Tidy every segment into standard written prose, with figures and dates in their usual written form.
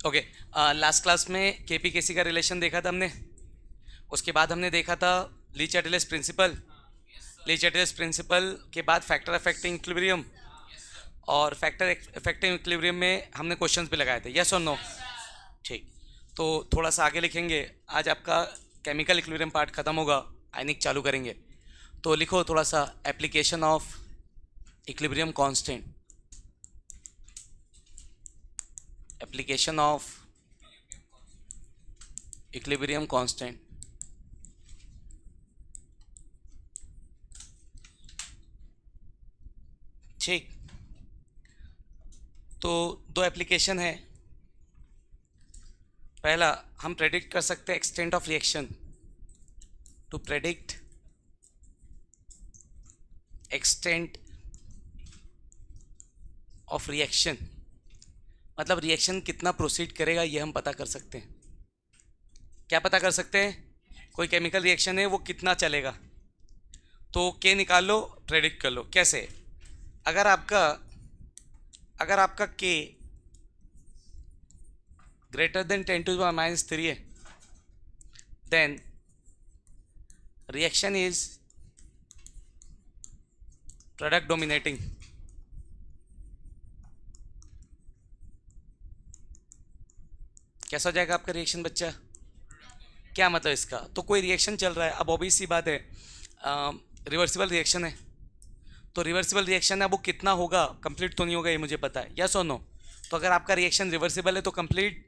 Okay, last class में KP केसी का relation देखा था हमने। उसके बाद हमने देखा था ली चैटलेस प्रिंसिपल। ली चैटलेस प्रिंसिपल के बाद फैक्टर अफेक्टिंग इक्विलिब्रियम, और फैक्टर अफेक्टिंग इक्विलिब्रियम में हमने क्वेश्चंस भी लगाए थे, यस और नो। ठीक, तो थोड़ा सा आगे लिखेंगे। आज आपका केमिकल इक्विलिब्रियम पार्ट खत्म होगा, आयनिक चालू करेंगे। तो लिखो थोड़ा सा, application of equilibrium constant, application of equilibrium constant. ठीक, तो दो एप्लीकेशन है। पहला, हम प्रेडिक्ट कर सकते हैं extent of reaction. To predict extent of reaction, मतलब रिएक्शन कितना प्रोसीड करेगा ये हम पता कर सकते हैं। क्या पता कर सकते हैं? कोई केमिकल रिएक्शन है वो कितना चलेगा, तो के निकाल लो, प्रेडिक्ट कर लो। कैसे? अगर आपका के ग्रेटर देन 10⁻³ है, then reaction is product dominating. कैसा हो जाएगा आपका रिएक्शन बच्चा? क्या मतलब इसका? तो कोई रिएक्शन चल रहा है, अब ऑब्वियस सी बात है, रिवर्सिबल रिएक्शन है, तो रिवर्सिबल रिएक्शन है, वो कितना होगा, कंप्लीट तो नहीं होगा ये मुझे पता है, यस और नो। तो अगर आपका रिएक्शन रिवर्सिबल है तो कंप्लीट।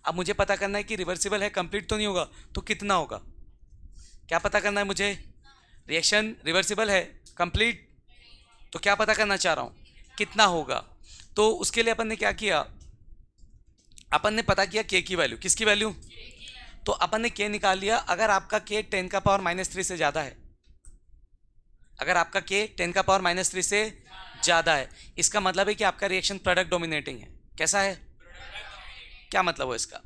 अब मुझे पता करना है कि रिवर्सिबल है, कंप्लीट तो नहीं होगा, तो कितना होगा। क्या पता करना है मुझे? रिएक्शन रिवर्सिबल है, कंप्लीट, तो क्या पता करना चाह रहा हूँ, कितना होगा। तो उसके लिए अपन ने क्या किया, अपन ने पता किया के की वैल्यू। किसकी वैल्यू? तो अपन ने के निकाल लिया। अगर आपका के 10⁻³ से ज़्यादा है, अगर आपका के 10⁻³ से ज़्यादा है, इसका मतलब है कि आपका रिएक्शन प्रोडक्ट डोमिनेटिंग है। कैसा है? क्या मतलब हो इसका?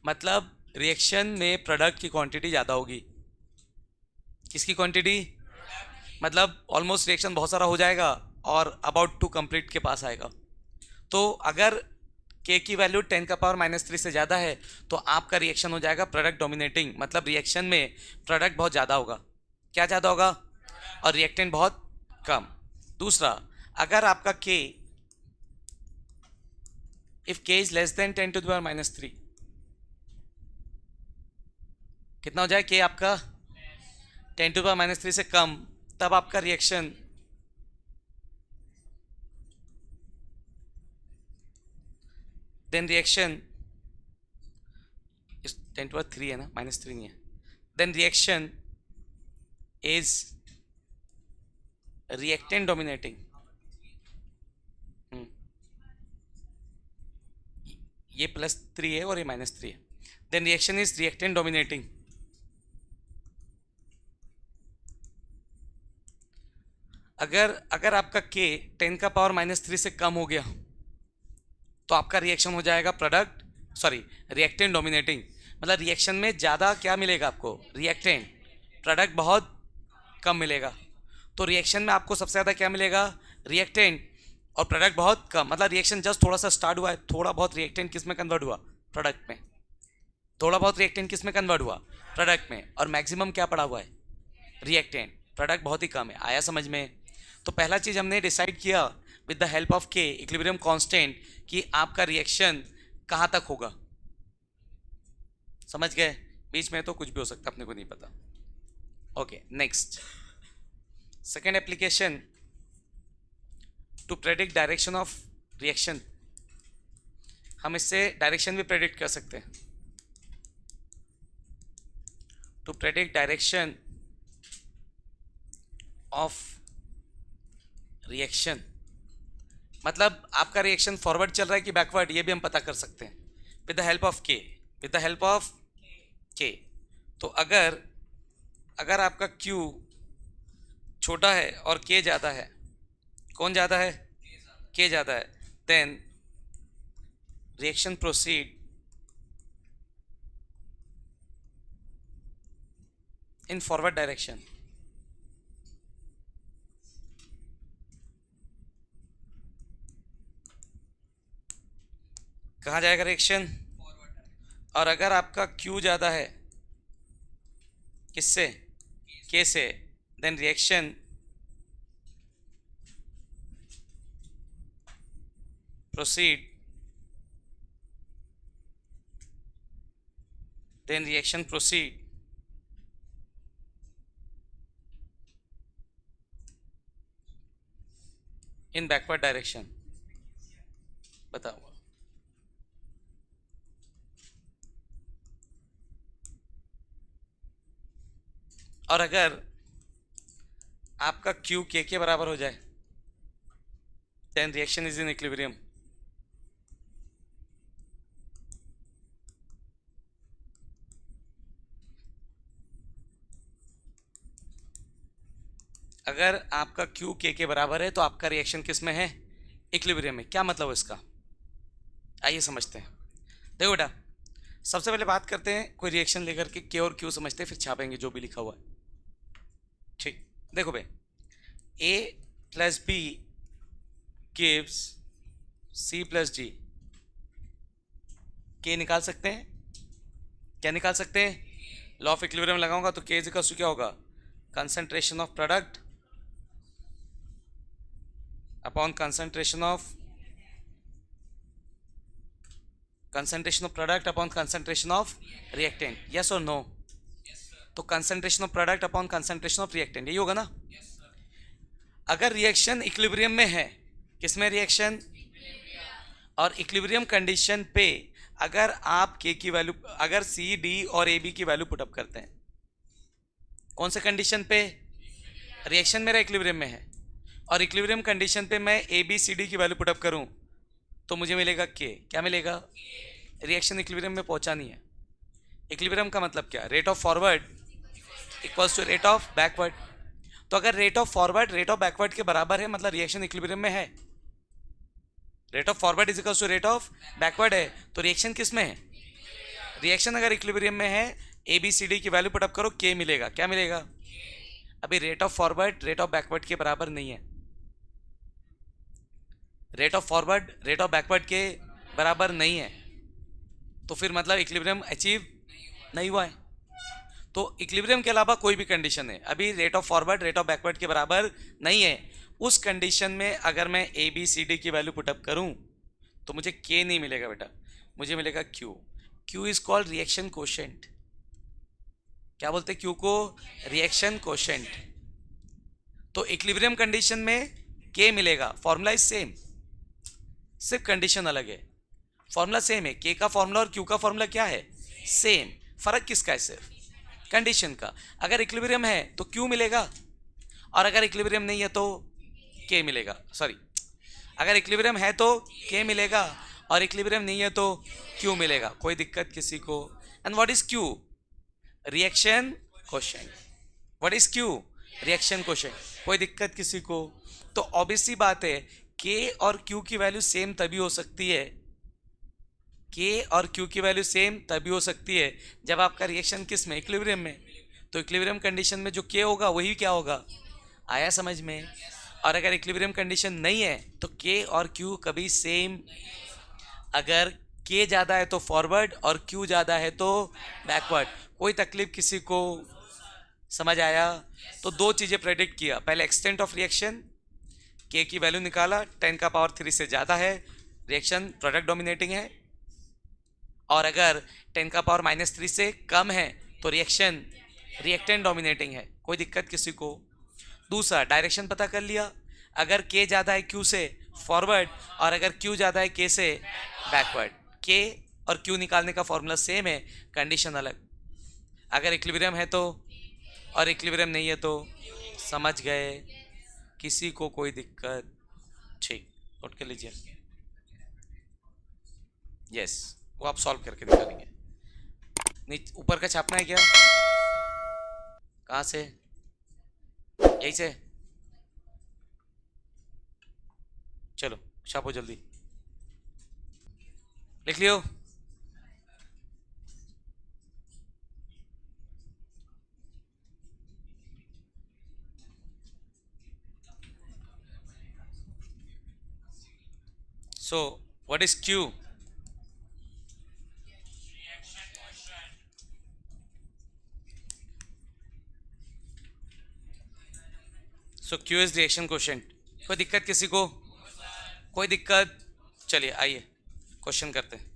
मतलब रिएक्शन में प्रोडक्ट की क्वांटिटी ज़्यादा होगी। किसकी क्वांटिटी? मतलब ऑलमोस्ट रिएक्शन बहुत सारा हो जाएगा और अबाउट टू कंप्लीट के पास आएगा। तो अगर के की वैल्यू 10⁻³ से ज़्यादा है तो आपका रिएक्शन हो जाएगा प्रोडक्ट डोमिनेटिंग, मतलब रिएक्शन में प्रोडक्ट बहुत ज़्यादा होगा। क्या ज़्यादा होगा? और रिएक्टेंट बहुत कम। दूसरा, अगर आपका के, इफ के इज लेस देन 10⁻³ कितना हो जाए के आपका? 10⁻³ से कम, तब आपका रिएक्शन देन रिएक्शन 10⁻³ है ना, -3 नहीं है, then reaction is reactant dominating. ये +3 है और ये -3 है, then reaction is reactant dominating. अगर आपका के 10⁻³ से कम हो गया तो आपका रिएक्शन हो जाएगा रिएक्टेंट डोमिनेटिंग। मतलब रिएक्शन में ज़्यादा क्या मिलेगा आपको? रिएक्टेंट, प्रोडक्ट बहुत कम मिलेगा। तो रिएक्शन में आपको सबसे ज़्यादा क्या मिलेगा? रिएक्टेंट, और प्रोडक्ट बहुत कम। मतलब रिएक्शन जस्ट थोड़ा सा स्टार्ट हुआ है, थोड़ा बहुत रिएक्टेंट किस में कन्वर्ट हुआ? प्रोडक्ट में। थोड़ा बहुत रिएक्टेंट किस में कन्वर्ट हुआ? प्रोडक्ट में। और मैक्सिमम क्या पड़ा हुआ है? रिएक्टेंट, प्रोडक्ट बहुत ही कम है। आया समझ में? तो पहला चीज़ हमने डिसाइड किया विद द हेल्प ऑफ के, इक्विलिब्रियम कांस्टेंट, कि आपका रिएक्शन कहाँ तक होगा। समझ गए? बीच में तो कुछ भी हो सकता, अपने को नहीं पता। Okay, next, second application, to predict direction of reaction. हम इससे डायरेक्शन भी प्रेडिक्ट कर सकते हैं। To predict direction of reaction, मतलब आपका रिएक्शन फॉरवर्ड चल रहा है कि बैकवर्ड, ये भी हम पता कर सकते हैं विद द हेल्प ऑफ के। विद द हेल्प ऑफ के, तो अगर आपका Q छोटा है और K ज़्यादा है, कौन ज़्यादा है? K ज़्यादा है, then reaction proceed in forward direction. कहाँ जाएगा रिएक्शन? और अगर आपका Q ज़्यादा है किससे? K से, then reaction proceed, then reaction proceed in backward direction. बताओ। और अगर आपका Q K के बराबर हो जाए, then reaction is in equilibrium. अगर आपका Q K के बराबर है तो आपका रिएक्शन किस में है? इक्विलिब्रियम में। क्या मतलब इसका? आइए समझते हैं। देखो बेटा, सबसे पहले बात करते हैं कोई रिएक्शन लेकर के K और Q समझते हैं, फिर छापेंगे जो भी लिखा हुआ है। ठीक, देखो भाई, A plus B gives C plus D। K निकाल सकते हैं? क्या निकाल सकते हैं? लॉ ऑफ इक्विलिब्रियम लगाऊंगा तो K इज इक्वल टू क्या होगा? Concentration of product upon concentration of product upon concentration of reactant. Yes और नो? तो concentration of product upon concentration of reactant, यही होगा ना? अगर रिएक्शन इक्विलिब्रियम में है, किसमें रिएक्शन? और इक्विलिब्रियम कंडीशन पे अगर आप K की वैल्यू, अगर C D और AB की वैल्यू पुटअप करते हैं, कौन से कंडीशन पे? रिएक्शन मेरा इक्विलिब्रियम में है और इक्विलिब्रियम कंडीशन पे मैं ABCD की वैल्यू पुटअप करूं तो मुझे मिलेगा K। क्या मिलेगा? रिएक्शन इक्विलिब्रियम में पहुंचा नहीं है। इक्विलिब्रियम का मतलब क्या? Rate of forward equals to rate of backward. तो अगर rate of forward rate of backward के बराबर है, मतलब रिएक्शन इक्विलिब्रियम में है। Rate of forward is equals to rate of backward है, तो रिएक्शन किस में है? रिएक्शन अगर इक्विलिब्रियम में है, ABCD की वैल्यू पुटअप करो, K मिलेगा। क्या मिलेगा? अभी rate of forward rate of backward के बराबर नहीं है। Rate of forward rate of backward के बराबर नहीं है, तो फिर मतलब इक्विलिब्रियम अचीव नहीं हुआ है। तो इक्विलिब्रियम के अलावा कोई भी कंडीशन है, अभी rate of forward rate of backward के बराबर नहीं है, उस कंडीशन में अगर मैं ABCD की वैल्यू पुटअप करूं तो मुझे K नहीं मिलेगा बेटा, मुझे मिलेगा Q। Q is called reaction quotient. क्या बोलते हैं Q को? Reaction quotient. तो इक्विलिब्रियम कंडीशन में K मिलेगा, फॉर्मूला इज सेम, सिर्फ कंडीशन अलग है। फॉर्मूला सेम है, K का फॉर्मूला और Q का फॉर्मूला क्या है? सेम। फर्क किसका है? सिर्फ कंडीशन का। अगर इक्विलिब्रियम है तो Q मिलेगा और अगर इक्विलिब्रियम नहीं है तो K मिलेगा। सॉरी, अगर इक्विलिब्रियम है तो K मिलेगा और इक्विलिब्रियम नहीं है तो Q मिलेगा। कोई दिक्कत किसी को? And what is Q? Reaction quotient. What is Q? Reaction quotient. कोई दिक्कत किसी को? तो ऑब्वियस सी बात है, K और Q की वैल्यू सेम तभी हो सकती है, K और Q की वैल्यू सेम तभी हो सकती है जब आपका रिएक्शन किस में? इक्विलिब्रियम में। तो इक्विलिब्रियम कंडीशन में जो K होगा वही क्या होगा? आया समझ में? और अगर इक्विलिब्रियम कंडीशन नहीं है तो K और Q कभी सेम, अगर K ज़्यादा है तो फॉरवर्ड और Q ज़्यादा है तो बैकवर्ड। कोई तकलीफ किसी को? समझ आया? तो दो चीज़ें प्रेडिक्ट किया, पहले एक्सटेंट ऑफ रिएक्शन, K की वैल्यू निकाला, 10 का पावर 3 से ज़्यादा है, रिएक्शन प्रोडक्ट डोमिनेटिंग है, और अगर 10 का पावर -3 से कम है तो रिएक्शन रिएक्टेंट डोमिनेटिंग है। कोई दिक्कत किसी को? दूसरा, डायरेक्शन पता कर लिया, अगर K ज़्यादा है Q से फॉरवर्ड और अगर Q ज़्यादा है K से बैकवर्ड। K और Q निकालने का फॉर्मूला सेम है, कंडीशन अलग। अगर इक्विलिब्रियम है तो और इक्विलिब्रियम नहीं है तो, समझ गए? किसी को कोई दिक्कत? ठीक, नोट कर लीजिए। यस, वो आप सॉल्व करके दिखाएंगे। नीचे ऊपर का छापना है क्या? कहाँ से? यही से? चलो छापो जल्दी, लिख लियो। So what is Q? So Q is reaction quotient. कोई दिक्कत किसी को? कोई दिक्कत? चलिए आइए क्वेश्चन करते हैं।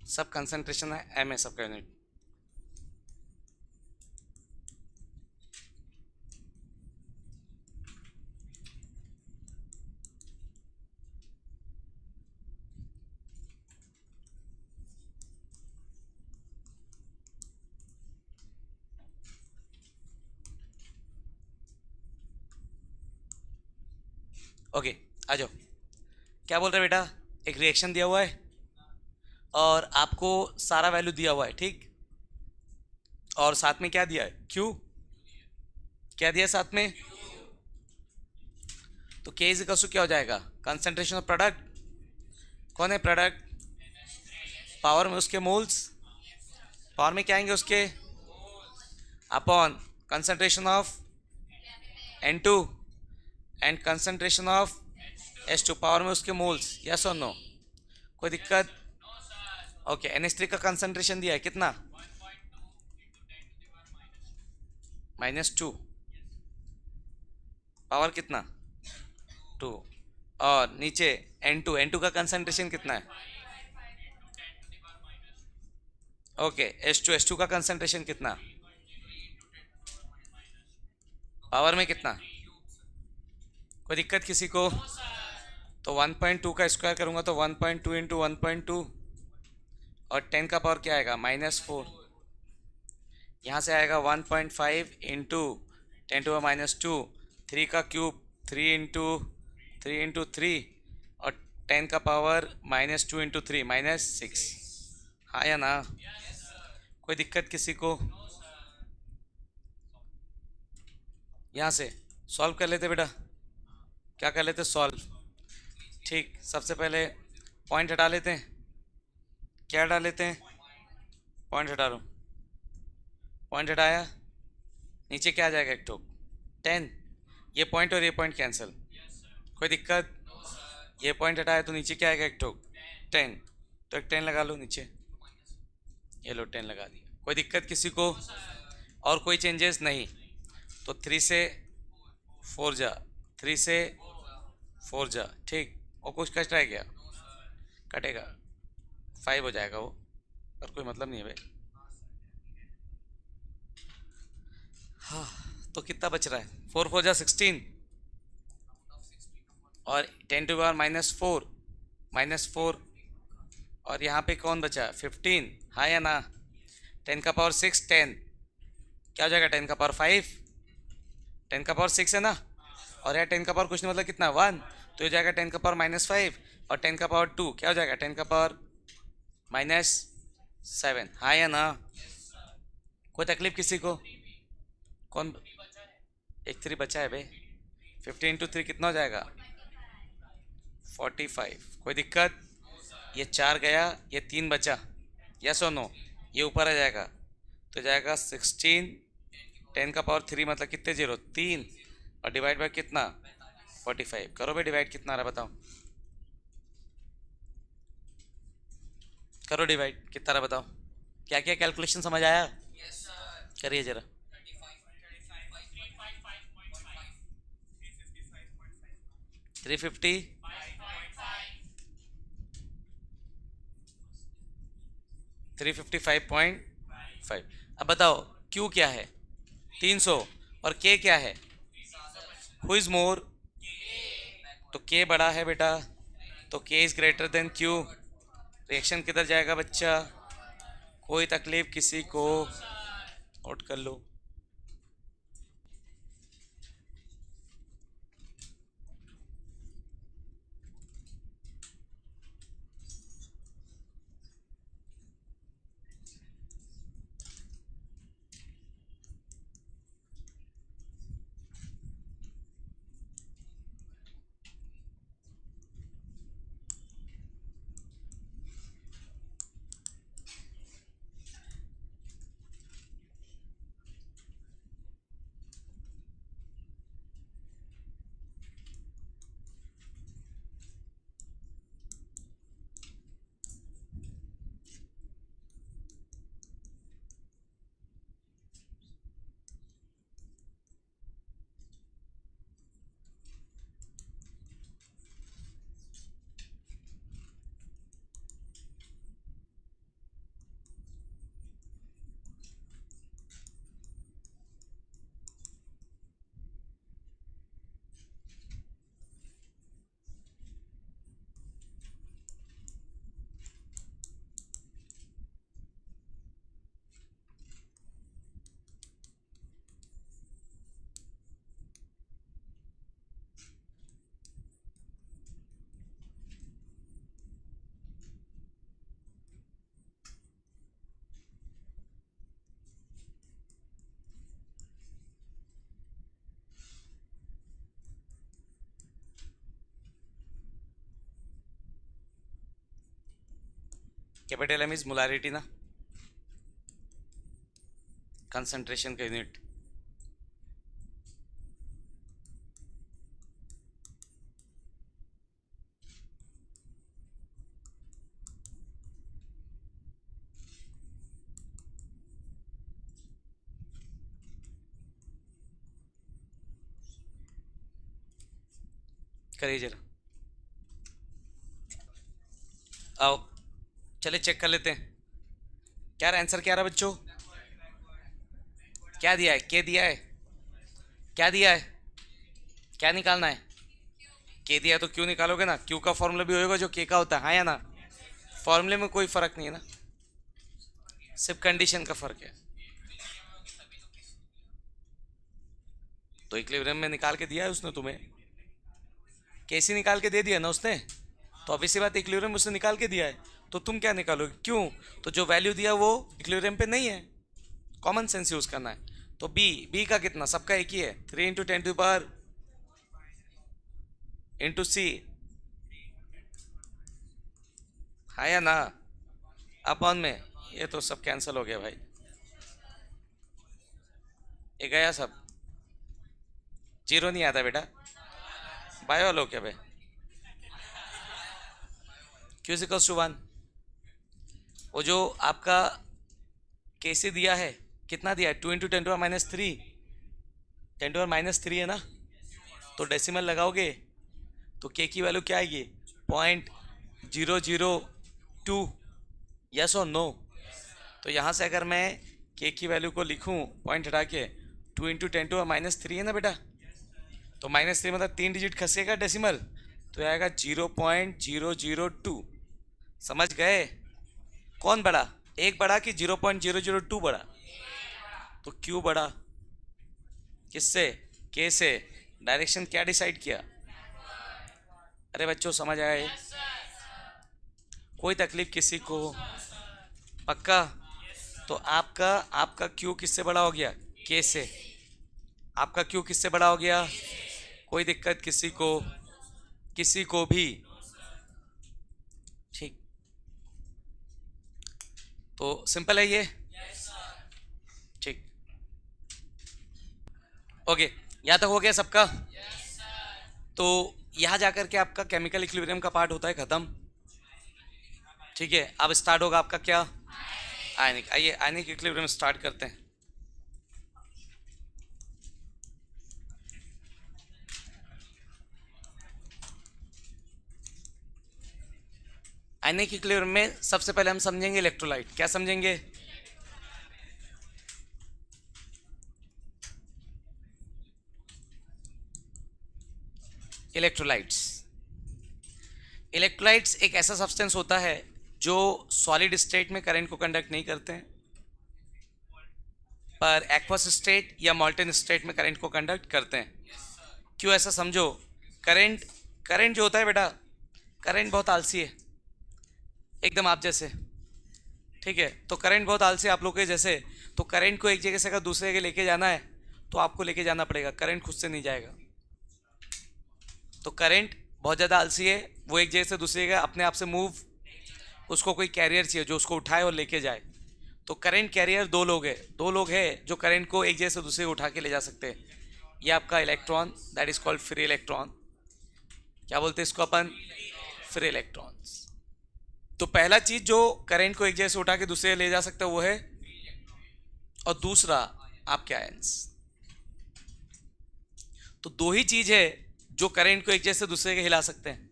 सब कंसंट्रेशन है, एम है सबका यूनिट। ओके आ जाओ। क्या बोल रहे बेटा? एक रिएक्शन दिया हुआ है और आपको सारा वैल्यू दिया हुआ है, ठीक? और साथ में क्या दिया है? क्यू। क्या दिया है साथ में? तो के इज इक्वल टू क्या हो जाएगा? Concentration of product. कौन है प्रोडक्ट? पावर में उसके मोल्स। पावर में क्या आएंगे उसके? Upon concentration of N2 and concentration of H2, power में उसके मोल्स। यस और नो? कोई दिक्कत? ओके NH3 का कंसंट्रेशन दिया है कितना? -2। पावर कितना? 2। और नीचे N2 का कंसंट्रेशन कितना है? ओके H2 का कंसंट्रेशन कितना? पावर में कितना? कोई दिक्कत किसी को? तो 1.2 का स्क्वायर करूंगा तो 1.2 इंटू 1.2 और 10 का पावर क्या आएगा? -4। यहाँ से आएगा 1.5 इंटू 10⁻², 3 का क्यूब 3 इंटू 3 और 10 का पावर -2 इंटू 3 -6। हाँ या ना? कोई दिक्कत किसी को? यहाँ से सॉल्व कर लेते बेटा। क्या कर लेते? सॉल्व। ठीक, सबसे पहले पॉइंट हटा लेते हैं। क्या हटा लेते हैं? पॉइंट हटा लो। पॉइंट हटाया, नीचे क्या आ जाएगा? एक टोक 10। ये पॉइंट और ये पॉइंट कैंसिल। कोई दिक्कत? ये पॉइंट हटाया तो नीचे क्या आएगा? एक टोक 10। तो एक 10 लगा लो नीचे। ये लो 10 लगा दिया। कोई दिक्कत किसी को? और कोई चेंजेस नहीं? तो 3 से 4 जा, 3 से 4 जा, ठीक। और कुछ कट रह गया? कटेगा 5 हो जाएगा वो, और कोई मतलब नहीं है भाई। हाँ, तो कितना बच रहा है? 4 4 जा 16 और 10⁻⁻4 -4 और यहाँ पे कौन बचा? 15। हाँ या ना? 10 का पावर 6 10 क्या हो जाएगा? 10 का पावर 5। 10 का पावर 6 है ना? और यार 10 का पावर कुछ नहीं मतलब कितना? 1। तो हो जाएगा 10 का पावर -5 और 10 का पावर 2 क्या हो जाएगा? 10 का पावर -7। हाँ या ना? कोई तकलीफ किसी को? कौन? एक 3 बचा है भाई। 15 इंटू 3 कितना हो जाएगा? 45। कोई दिक्कत? ये 4 गया, ये 3 बचा। यस और नो? ये ऊपर आ जाएगा तो जाएगा 16। 10 का पावर 3 मतलब कितने जीरो? 3 और डिवाइड बाय कितना? 45। करो भाई डिवाइड, कितना आ रहा बताओ? करो डिवाइड, कितना रहा बताओ? क्या क्या कैलकुलेशन समझ आया? करिए जरा। 350 355.5। अब बताओ Q क्या है? 300। और K क्या है? Who is more? तो K बड़ा है बेटा, तो K is greater than Q। Reaction किधर जाएगा बच्चा? कोई तकलीफ किसी को? नोट कर लो। कैपिटल M इज मोलारिटी ना, कंसंट्रेशन का यूनिट। करिए जरा, आओ चले चेक कर लेते हैं। क्या आंसर क्या रहा बच्चों? क्या दिया है? के दिया है? क्या दिया है? क्या निकालना है? के दिया है तो क्यों निकालोगे ना, क्यू का फॉर्मूला भी होगा जो के का होता है, हाँ या ना? फॉर्मूले में कोई फर्क नहीं है ना, सिर्फ कंडीशन का फर्क है। तो इक्विलिब्रियम में निकाल के दिया है उसने तुम्हें, कैसे निकाल के दे दिया ना उसने, तो ऑब्वियसली बात इक्विलिब्रियम उसने निकाल के दिया है, तो तुम क्या निकालोगे? क्यों? तो जो वैल्यू दिया वो इक्विलिब्रियम पे नहीं है, कॉमन सेंस यूज करना है। तो बी का कितना? सबका एक ही है, 3 × 10⁻⁴ इंटू सी, हाँ या ना? अपॉन में, ये तो सब कैंसिल हो गया भाई, ये गया सब, जीरो नहीं आता बेटा। बायो लो क्या भाई? Q = 1। वो जो आपका कैसे दिया है, कितना दिया है? 2 × 10⁻³ 10⁻³ है ना, तो डेसिमल लगाओगे तो के की वैल्यू क्या आएगी? 0.002। यस और नो? तो यहाँ से अगर मैं के की वैल्यू को लिखूँ पॉइंट हटा के, 2 × 10⁻³ है ना बेटा, तो -3 मतलब 3 डिजिट खसेगा डेसिमल, तो ये आएगा 0.002। समझ गए? कौन बड़ा, एक बड़ा कि 0.002 बड़ा? तो क्यों बड़ा? किससे? के से। डायरेक्शन क्या डिसाइड किया? अरे बच्चों समझ आए? कोई तकलीफ किसी को? पक्का? तो आपका आपका क्यू किससे बड़ा हो गया? के से। आपका क्यू किससे बड़ा हो गया? कोई दिक्कत किसी को? किसी को भी? ठीक, तो सिंपल है ये। ठीक, ओके, यहाँ तक हो गया सबका? तो यहाँ जाकर के आपका केमिकल इक्विलिब्रियम का पार्ट होता है खत्म। ठीक है, अब स्टार्ट होगा आपका क्या? आयनिक। आइए आयनिक इक्विलिब्रियम स्टार्ट करते हैं। आयनिक इक्विलिब्रियम में सबसे पहले हम समझेंगे इलेक्ट्रोलाइट। क्या समझेंगे? इलेक्ट्रोलाइट्स। इलेक्ट्रोलाइट्स एक ऐसा सब्सटेंस होता है जो सॉलिड स्टेट में करंट को कंडक्ट नहीं करते हैं, पर एक्वस स्टेट या मॉल्टेन स्टेट में करंट को कंडक्ट करते हैं। क्यों ऐसा समझो? करंट करंट जो होता है बेटा, करंट बहुत आलसी है, एकदम आप जैसे। ठीक है, तो करंट बहुत आलसी आप लोग के जैसे। तो करंट को एक जगह से अगर दूसरे जगह लेके जाना है तो आपको लेके जाना पड़ेगा, करंट खुद से नहीं जाएगा। तो करंट बहुत ज़्यादा आलसी है, वो एक जगह से दूसरी जगह अपने आप से मूव, उसको कोई कैरियर चाहिए जो उसको उठाए और लेके जाए। तो करंट कैरियर दो लोग हैं जो करंट को एक जगह से दूसरे उठा के ले जा सकते हैं। ये आपका electron, that is called free electron. क्या बोलते हैं इसको अपन? Free electrons. तो पहला चीज जो करंट को एक जगह से उठा के दूसरे ले जा सकता है वो है, और दूसरा आपके आयंस। तो दो ही चीज है जो करंट को एक जगह से दूसरे के हिला सकते हैं,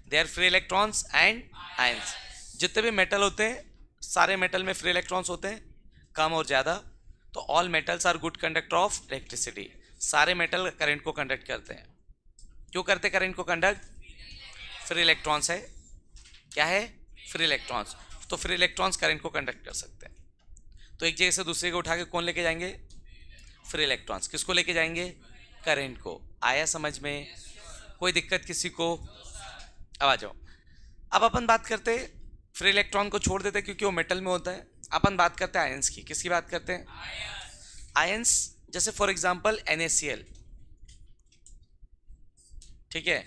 they are free electrons and ions. जितने भी मेटल होते हैं, सारे मेटल में फ्री इलेक्ट्रॉन्स होते हैं, कम और ज़्यादा। तो all metals are good conductor of electricity. सारे मेटल करंट को कंडक्ट करते हैं। क्यों करते करंट को कंडक्ट? फ्री इलेक्ट्रॉन्स है। क्या है? Free electrons. तो फ्री इलेक्ट्रॉन्स करंट को कंडक्ट कर सकते हैं। तो एक जगह से दूसरे को उठा के कौन लेके जाएंगे? Free electrons. किसको लेके जाएंगे? करंट को। आया समझ में? कोई दिक्कत किसी को? अब आ जाओ। अब अपन बात करते हैं, फ्री इलेक्ट्रॉन को छोड़ देते हैं क्योंकि वो मेटल में होता है। अपन बात करते हैं आयंस की। किसकी बात करते हैं? आयंस। जैसे फॉर एग्जांपल NaCl। ठीक है,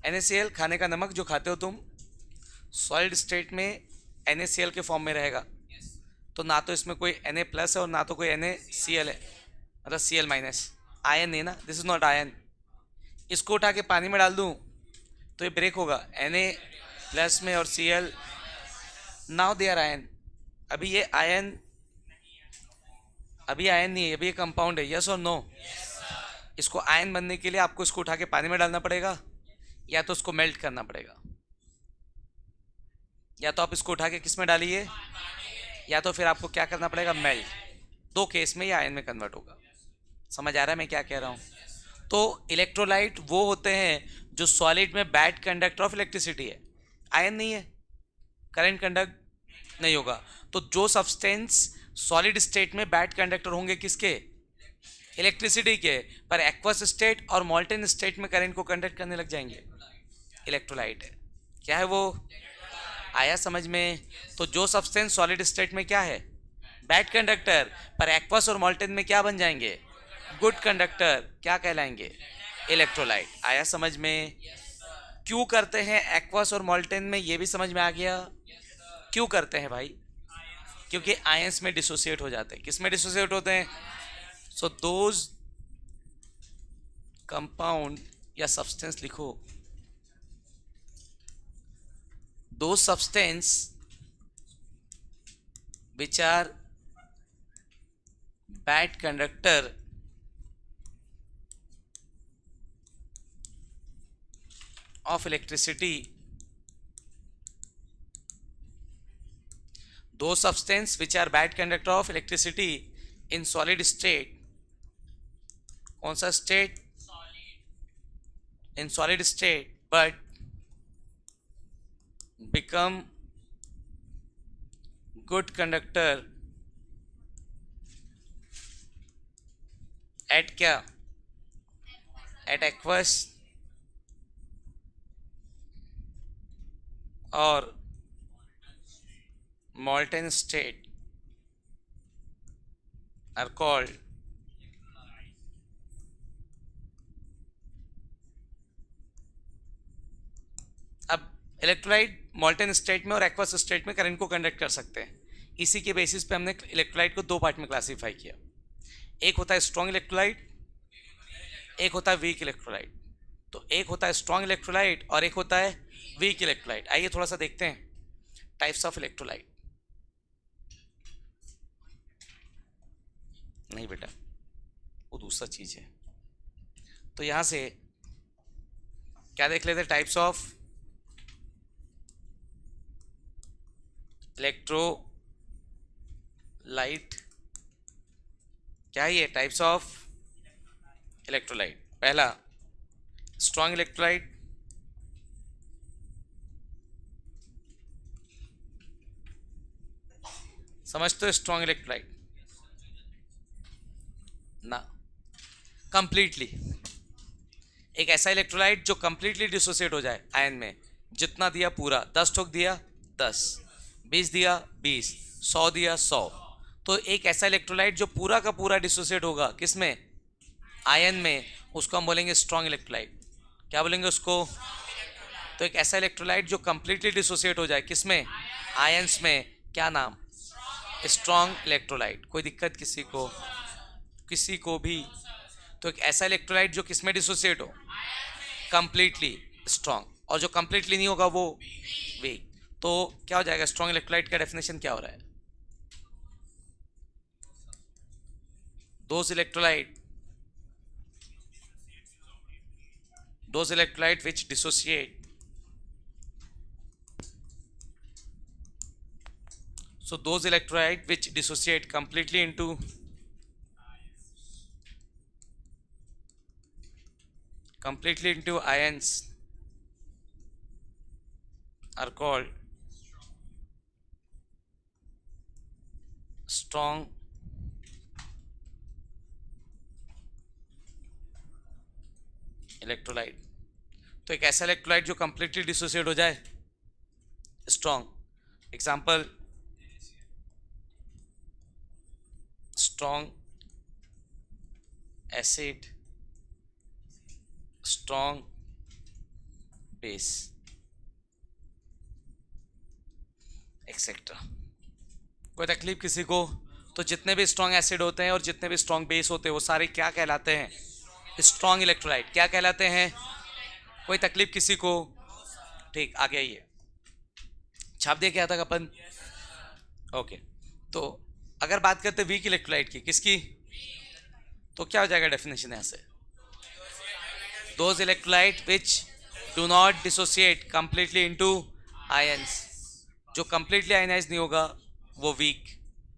NaCl खाने का नमक जो खाते हो तुम, सॉलिड स्टेट में NaCl के फॉर्म में रहेगा। तो ना तो इसमें कोई Na प्लस है और ना तो कोई NaCl है, मतलब Cl माइनस। आयन नहीं ना, दिस इज नॉट आयन। इसको उठा के पानी में डाल दूं तो ये ब्रेक होगा, Na प्लस में और Cl, now they are ion. अभी ये आयन, अभी आयन नहीं है, अभी ये कंपाउंड है। यस और नो? इसको आयन बनने के लिए आपको इसको उठा के पानी में डालना पड़ेगा, या तो उसको मेल्ट करना पड़ेगा। या तो आप इसको उठा के किस में डालिए, या तो फिर आपको क्या करना पड़ेगा? मेल्ट। दो केस में ये आयन में कन्वर्ट होगा। समझ आ रहा है मैं क्या कह रहा हूँ? तो इलेक्ट्रोलाइट वो होते हैं जो सॉलिड में बैड कंडक्टर ऑफ इलेक्ट्रिसिटी है। आयन नहीं है, करंट कंडक्ट नहीं होगा। तो जो सब्सटेंस सॉलिड स्टेट में बैड कंडक्टर होंगे किसके? इलेक्ट्रिसिटी के, पर एक्वस स्टेट और मॉल्टेन स्टेट में करंट को कंडक्ट करने लग जाएंगे, इलेक्ट्रोलाइट है। क्या है वो? आया समझ में? तो जो सब्सटेंस सॉलिड स्टेट में क्या है? बैड कंडक्टर, पर एक्वस और मॉल्टेन में क्या बन जाएंगे? Good conductor. क्या कहलाएंगे? इलेक्ट्रोलाइट। आया समझ में? क्यों करते हैं एक्वस और मॉल्टेन में, ये भी समझ में आ गया? क्यों करते हैं भाई? क्योंकि आयंस में डिसोसिएट हो जाते हैं। किस में डिसोसिएट होते हैं? सो दोज कंपाउंड या सब्सटेंस लिखो, those substance which are bad conductor of electricity, those substance which are bad conductor of electricity in solid state। कौन सा state? in solid state, but become good conductor at क्या? at aqueous और molten state are called अब electrolyte molten state में और aqueous state में current को conduct कर सकते हैं। इसी के बेसिस पे हमने इलेक्ट्रोलाइट को दो पार्ट में क्लासीफाई किया। एक होता है स्ट्रॉन्ग इलेक्ट्रोलाइट, एक होता है वीक इलेक्ट्रोलाइट। तो एक होता है स्ट्रॉन्ग इलेक्ट्रोलाइट और एक होता है वीक इलेक्ट्रोलाइट। आइए थोड़ा सा देखते हैं टाइप्स ऑफ इलेक्ट्रोलाइट। नहीं बेटा, वो दूसरा चीज है। तो यहां से क्या देख लेते हैं? टाइप्स ऑफ इलेक्ट्रोलाइट क्या है ये? Types of electrolyte. पहला स्ट्रॉन्ग इलेक्ट्रोलाइट, समझते हो? स्ट्रॉन्ग इलेक्ट्रोलाइट ना, कंप्लीटली एक ऐसा इलेक्ट्रोलाइट जो कंप्लीटली डिसोसिएट हो जाए आयन में। जितना दिया पूरा, 10 ठोक दिया 10, 20 दिया 20, 100 दिया 100, तो एक ऐसा इलेक्ट्रोलाइट जो पूरा का पूरा डिसोसिएट होगा किसमें? आयन में, उसको हम बोलेंगे स्ट्रॉन्ग इलेक्ट्रोलाइट। क्या बोलेंगे उसको? तो एक ऐसा इलेक्ट्रोलाइट जो कंप्लीटली डिसोसिएट हो जाए किसमें? आयंस में। क्या नाम? Strong electrolyte. कोई दिक्कत किसी को? किसी को भी? तो एक ऐसा इलेक्ट्रोलाइट जो किसमें डिसोसिएट हो? कंप्लीटली स्ट्रॉन्ग, और जो कंप्लीटली नहीं होगा वो वीक। तो क्या हो जाएगा? स्ट्रॉन्ग इलेक्ट्रोलाइट का डेफिनेशन क्या हो रहा है? those electrolyte which dissociate, so those electrolyte which dissociate completely into ions are called strong electrolyte. तो एक ऐसा इलेक्ट्रोलाइट जो कंप्लीटली डिसोसिएट हो जाए, strong. Example strong acid, strong base, etcetera. कोई तकलीफ किसी को? तो जितने भी स्ट्रॉन्ग एसिड होते हैं और जितने भी स्ट्रॉन्ग बेस होते हैं वो सारे क्या कहलाते हैं? Strong electrolyte. क्या कहलाते हैं? कोई तकलीफ किसी को? ठीक, आगे आइए। छाप दिया क्या था अपन? ओके। तो अगर बात करते वीक इलेक्ट्रोलाइट की, किसकी? तो क्या हो जाएगा डेफिनेशन यहां से? Those electrolyte which do not dissociate completely into ions. जो कंप्लीटली आयनाइज नहीं होगा वो वीक,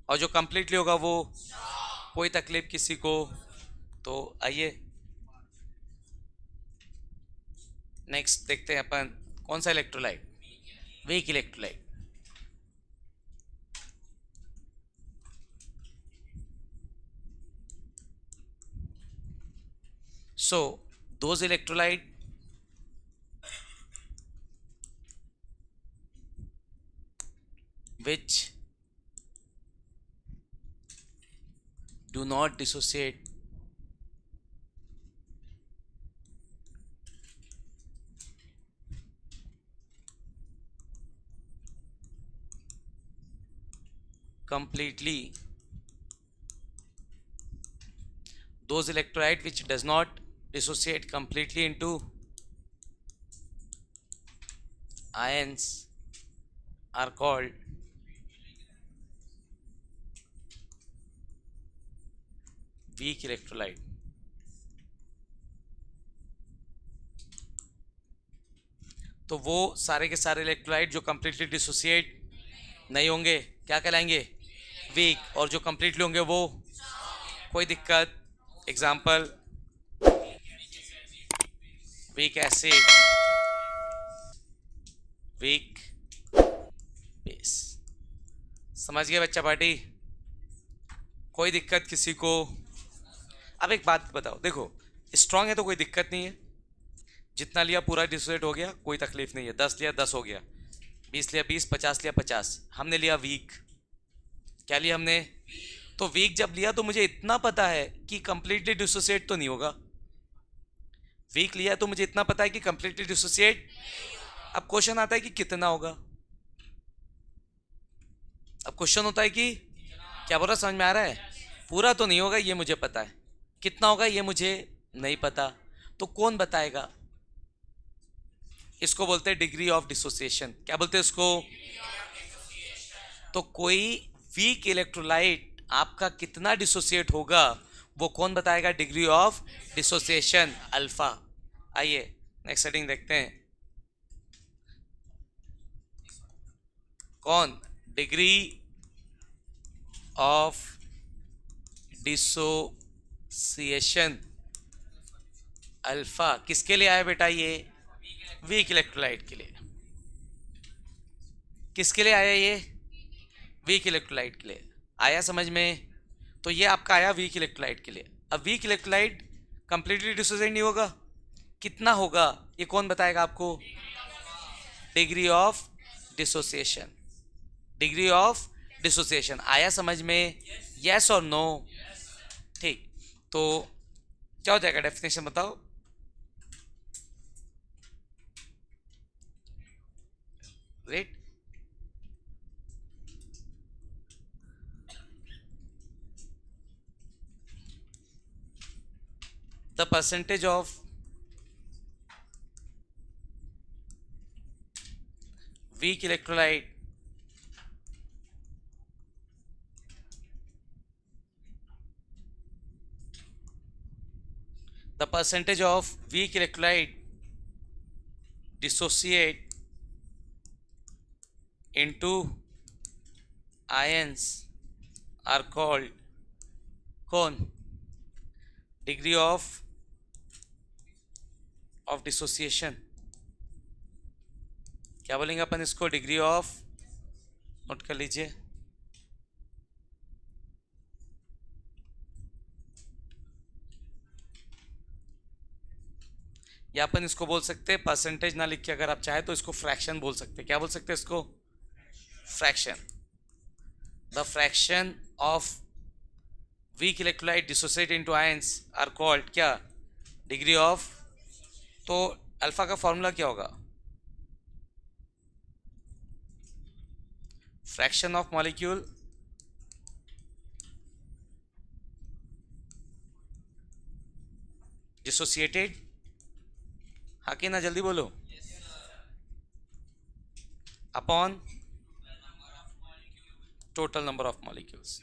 और जो कंप्लीटली होगा वो। कोई तकलीफ किसी को? तो आइए नेक्स्ट देखते हैं अपन कौन सा electrolyte? Weak electrolyte. So those electrolyte which do not dissociate completely, those electrolyte which does not dissociate completely into ions are called weak electrolyte। तो वो सारे के सारे इलेक्ट्रोलाइट जो कंप्लीटली डिसोसिएट नहीं होंगे क्या कहलाएंगे? वीक। और जो कंप्लीटली होंगे वो? कोई दिक्कत? Example weak acid, weak base. समझ गए बच्चा पार्टी? कोई दिक्कत किसी को? अब एक बात बताओ, देखो स्ट्रांग है तो कोई दिक्कत नहीं है, जितना लिया पूरा डिसोसिएट हो गया, कोई तकलीफ नहीं है। 10 लिया 10 हो गया, 20 लिया 20, 50 लिया 50। हमने लिया वीक। क्या लिया हमने? तो वीक जब लिया तो मुझे इतना पता है कि कंप्लीटली डिसोसिएट तो नहीं होगा। वीक लिया तो मुझे इतना पता है कि कंप्लीटली डिसोसिएट। अब क्वेश्चन आता है कि कितना होगा। अब क्वेश्चन होता है कि क्या बोल रहा, समझ में आ रहा है? पूरा तो नहीं होगा ये मुझे पता है, कितना होगा ये मुझे नहीं पता। तो कौन बताएगा? इसको बोलते हैं डिग्री ऑफ डिसोसिएशन। क्या बोलते हैं इसको? तो कोई वीक इलेक्ट्रोलाइट आपका कितना डिसोसिएट होगा वो कौन बताएगा? Degree of dissociation alpha. आइए नेक्स्ट सेटिंग देखते हैं। कौन? डिग्री ऑफ डिसोसिएशन अल्फा किसके लिए आया बेटा? ये वीक इलेक्ट्रोलाइट के लिए। किसके लिए आया ये? वीक इलेक्ट्रोलाइट के लिए आया, समझ में? तो ये आपका आया वीक इलेक्ट्रोलाइट के लिए। अब वीक इलेक्ट्रोलाइट कंप्लीटली डिसोसिएट नहीं होगा, कितना होगा ये कौन बताएगा आपको? Degree of dissociation. Degree of dissociation आया समझ में? यस और नो? ठीक, तो क्या हो जाएगा? डेफिनेशन बताओ। Rate the percentage of weak electrolyte dissociate into ions are called कौन? Degree of dissociation. क्या बोलेंगे अपन इसको? डिग्री ऑफ, नोट कर लीजिए, या अपन इसको बोल सकते हैं परसेंटेज ना लिख के, अगर आप चाहे तो इसको फ्रैक्शन बोल सकते हैं। क्या बोल सकते हैं इसको? Fraction. The fraction of weak electrolyte dissociate into ions are called क्या? Degree of. तो अल्फा का फॉर्मूला क्या होगा? फ्रैक्शन ऑफ मॉलिक्यूल डिसोसिएटेड, हाँ कि ना? जल्दी बोलो। Upon total number of molecules.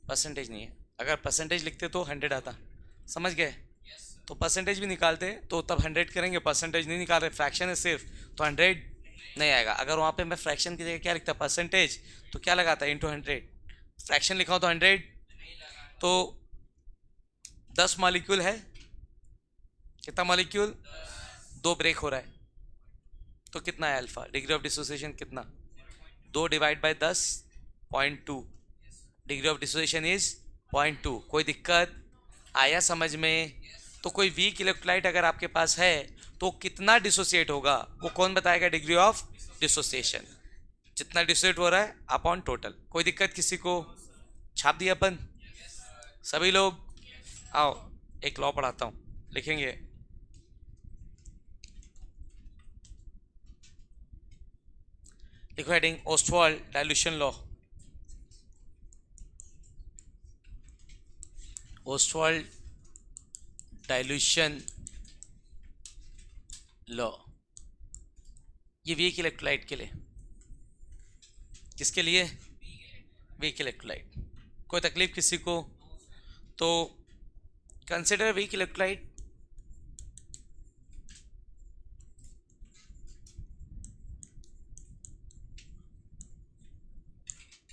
Percentage नहीं है, अगर परसेंटेज लिखते तो 100 आता, समझ गए? तो परसेंटेज भी निकालते तो तब 100 करेंगे, परसेंटेज नहीं निकाल रहे, फ्रैक्शन है सिर्फ, तो 100 नहीं आएगा। अगर वहाँ पे मैं फ्रैक्शन की जगह क्या लिखता? परसेंटेज, तो क्या लगाता? इंटू 100। फ्रैक्शन लिखा हो तो 100, तो 10 मॉलिक्यूल है, कितना मॉलिक्यूल? 2 ब्रेक हो रहा है, तो कितना है अल्फा? डिग्री ऑफ डिसोसिएशन कितना? 2 divide by 10, 0.2। Degree of dissociation is 0.2। कोई दिक्कत आया समझ में? तो कोई वीक इलेक्ट्रोलाइट अगर आपके पास है तो कितना डिसोसिएट होगा वो कौन बताएगा? Degree of dissociation. जितना डिसोसिएट हो रहा है अपॉन टोटल। कोई दिक्कत किसी को? छाप दिया अपन सभी लोग? आओ एक लॉ पढ़ाता हूँ, लिखेंगे। लिखो heading, Ostwald dilution law. Ostwald dilution law, ये वीक इलेक्ट्रोलाइट के लिए। किसके लिए? Weak electrolyte. कोई तकलीफ किसी को? तो consider weak electrolyte